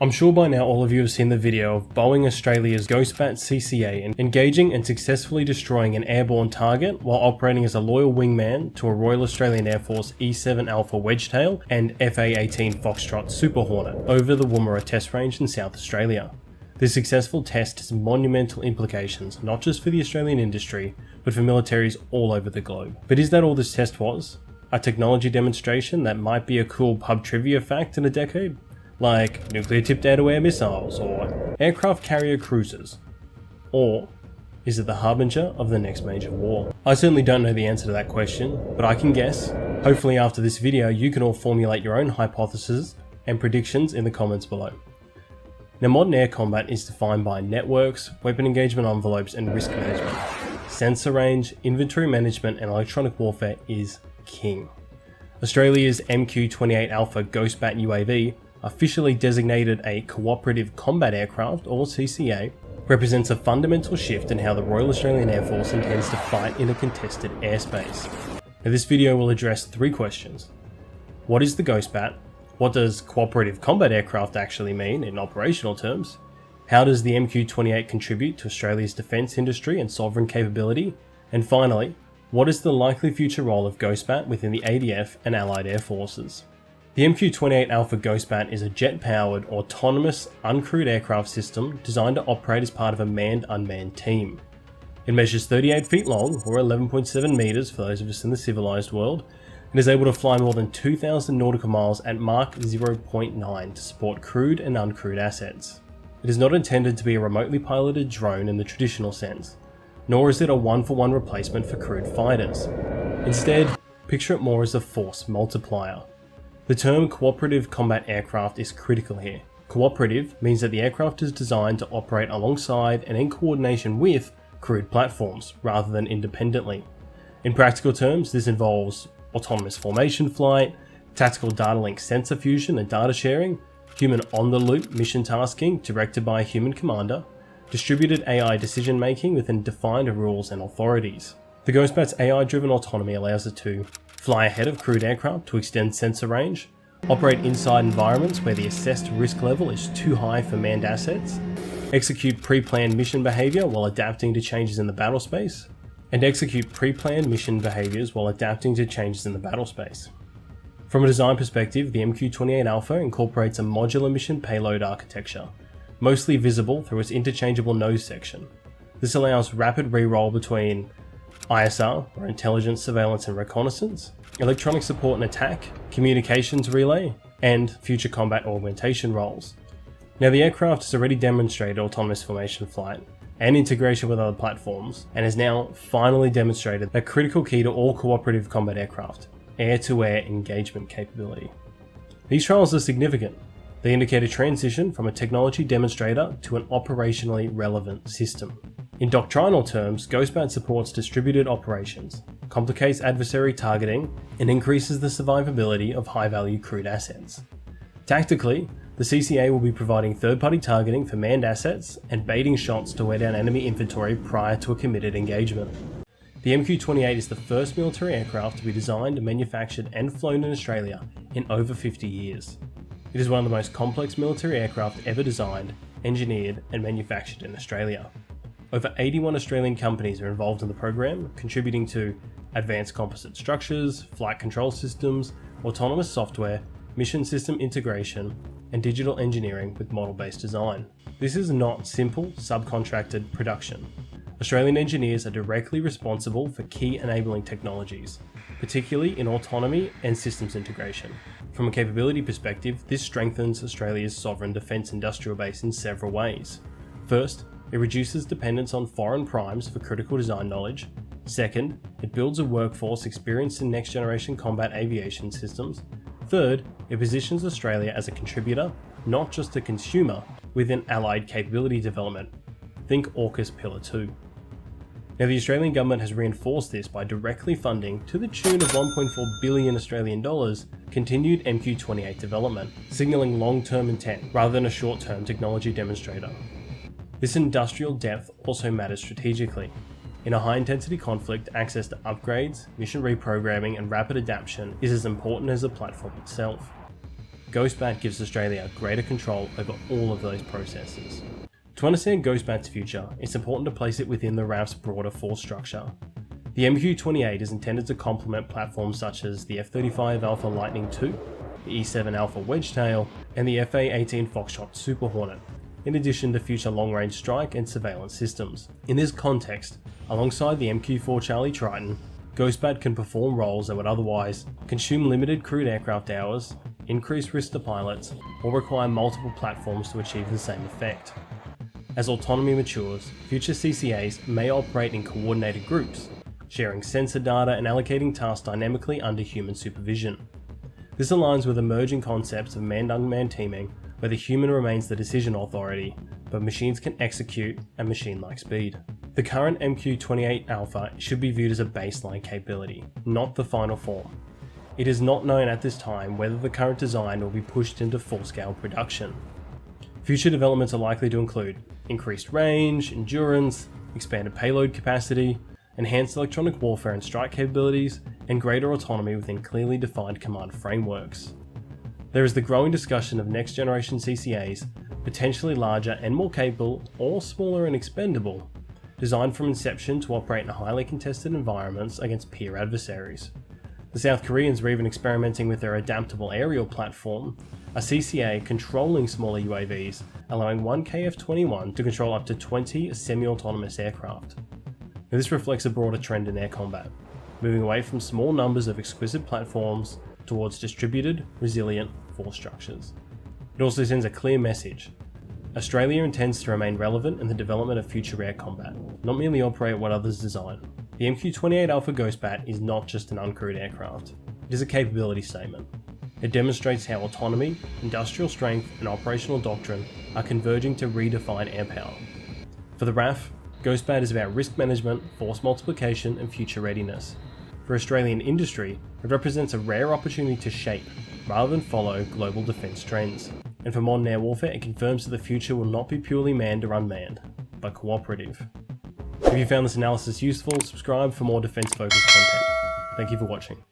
I'm sure by now all of you have seen the video of Boeing Australia's Ghostbat CCA engaging and successfully destroying an airborne target while operating as a loyal wingman to a Royal Australian Air Force E-7 Alpha Wedgetail and FA-18 Foxtrot Super Hornet over the Woomera test range in South Australia. This successful test has monumental implications not just for the Australian industry, but for militaries all over the globe. But is that all this test was? A technology demonstration that might be a cool pub trivia fact in a decade? Like nuclear-tipped air-to-air missiles or aircraft carrier cruisers? Or is it the harbinger of the next major war? I certainly don't know the answer to that question, but I can guess. Hopefully after this video you can all formulate your own hypotheses and predictions in the comments below. Now, modern air combat is defined by networks, weapon engagement envelopes and risk management. Sensor range, inventory management and electronic warfare is king. Australia's MQ-28 Alpha Ghostbat UAV, officially designated a Cooperative Combat Aircraft or CCA, represents a fundamental shift in how the Royal Australian Air Force intends to fight in a contested airspace. Now, this video will address three questions. What is the Ghostbat? What does Cooperative Combat Aircraft actually mean in operational terms? How does the MQ-28 contribute to Australia's defence industry and sovereign capability? And finally, what is the likely future role of Ghostbat within the ADF and Allied Air Forces? The MQ-28 Alpha Ghostbat is a jet-powered, autonomous, uncrewed aircraft system designed to operate as part of a manned-unmanned team. It measures 38 feet long, or 11.7 meters for those of us in the civilized world, and is able to fly more than 2,000 nautical miles at Mach 0.9 to support crewed and uncrewed assets. It is not intended to be a remotely piloted drone in the traditional sense, nor is it a one-for-one replacement for crewed fighters. Instead, picture it more as a force multiplier. The term Cooperative Combat Aircraft is critical here. Cooperative means that the aircraft is designed to operate alongside and in coordination with crewed platforms, rather than independently. In practical terms, this involves autonomous formation flight, tactical data link sensor fusion and data sharing, human on-the-loop mission tasking directed by a human commander, distributed AI decision making within defined rules and authorities. The Ghostbat's AI-driven autonomy allows it to fly ahead of crewed aircraft to extend sensor range, operate inside environments where the assessed risk level is too high for manned assets, execute pre-planned mission behaviour while adapting to changes in the battle space, and execute pre-planned mission behaviours while adapting to changes in the battle space. From a design perspective, the MQ-28 Alpha incorporates a modular mission payload architecture, mostly visible through its interchangeable nose section. This allows rapid reroll between ISR, or Intelligence, Surveillance and Reconnaissance, electronic support and attack, communications relay, and future combat augmentation roles. Now, the aircraft has already demonstrated autonomous formation flight and integration with other platforms, and has now finally demonstrated a critical key to all cooperative combat aircraft, air-to-air engagement capability. These trials are significant. They indicate a transition from a technology demonstrator to an operationally relevant system. In doctrinal terms, Ghostbat supports distributed operations, complicates adversary targeting, and increases the survivability of high-value crewed assets. Tactically, the CCA will be providing third-party targeting for manned assets and baiting shots to wear down enemy inventory prior to a committed engagement. The MQ-28 is the first military aircraft to be designed, manufactured and flown in Australia in over 50 years. It is one of the most complex military aircraft ever designed, engineered and manufactured in Australia. Over 81 Australian companies are involved in the program, contributing to advanced composite structures, flight control systems, autonomous software, mission system integration, and digital engineering with model-based design. This is not simple, subcontracted production. Australian engineers are directly responsible for key enabling technologies, particularly in autonomy and systems integration. From a capability perspective, this strengthens Australia's sovereign defence industrial base in several ways. First, it reduces dependence on foreign primes for critical design knowledge. Second, it builds a workforce experienced in next-generation combat aviation systems. Third, it positions Australia as a contributor, not just a consumer, within allied capability development. Think AUKUS Pillar 2. Now, the Australian government has reinforced this by directly funding, to the tune of 1.4 billion Australian dollars, continued MQ-28 development, signalling long-term intent rather than a short-term technology demonstrator. This industrial depth also matters strategically. In a high-intensity conflict, access to upgrades, mission reprogramming, and rapid adaptation is as important as the platform itself. GhostBat gives Australia greater control over all of those processes. To understand GhostBat's future, it's important to place it within the RAF's broader force structure. The MQ-28 is intended to complement platforms such as the F-35 Alpha Lightning II, the E-7 Alpha Wedgetail, and the FA-18 Foxtrot Super Hornet, in addition to future long-range strike and surveillance systems. In this context, alongside the MQ-4 Charlie Triton, GhostBat can perform roles that would otherwise consume limited crewed aircraft hours, increase risk to pilots, or require multiple platforms to achieve the same effect. As autonomy matures, future CCAs may operate in coordinated groups, sharing sensor data and allocating tasks dynamically under human supervision. This aligns with emerging concepts of manned-unmanned teaming, where the human remains the decision authority, but machines can execute at machine-like speed. The current MQ-28 Alpha should be viewed as a baseline capability, not the final form. It is not known at this time whether the current design will be pushed into full-scale production. Future developments are likely to include increased range, endurance, expanded payload capacity, enhanced electronic warfare and strike capabilities, and greater autonomy within clearly defined command frameworks. There is the growing discussion of next generation CCAs, potentially larger and more capable, or smaller and expendable, designed from inception to operate in highly contested environments against peer adversaries. The South Koreans were even experimenting with their adaptable aerial platform, a CCA controlling smaller UAVs, allowing one KF-21 to control up to 20 semi-autonomous aircraft. Now, this reflects a broader trend in air combat, moving away from small numbers of exquisite platforms towards distributed, resilient force structures. It also sends a clear message. Australia intends to remain relevant in the development of future air combat, not merely operate what others design. The MQ-28 Alpha GhostBat is not just an uncrewed aircraft, it is a capability statement. It demonstrates how autonomy, industrial strength, and operational doctrine are converging to redefine air power. For the RAF, GhostBat is about risk management, force multiplication, and future readiness. For Australian industry, it represents a rare opportunity to shape, rather than follow, global defence trends. And for modern air warfare, it confirms that the future will not be purely manned or unmanned, but cooperative. If you found this analysis useful, subscribe for more defence-focused content. Thank you for watching.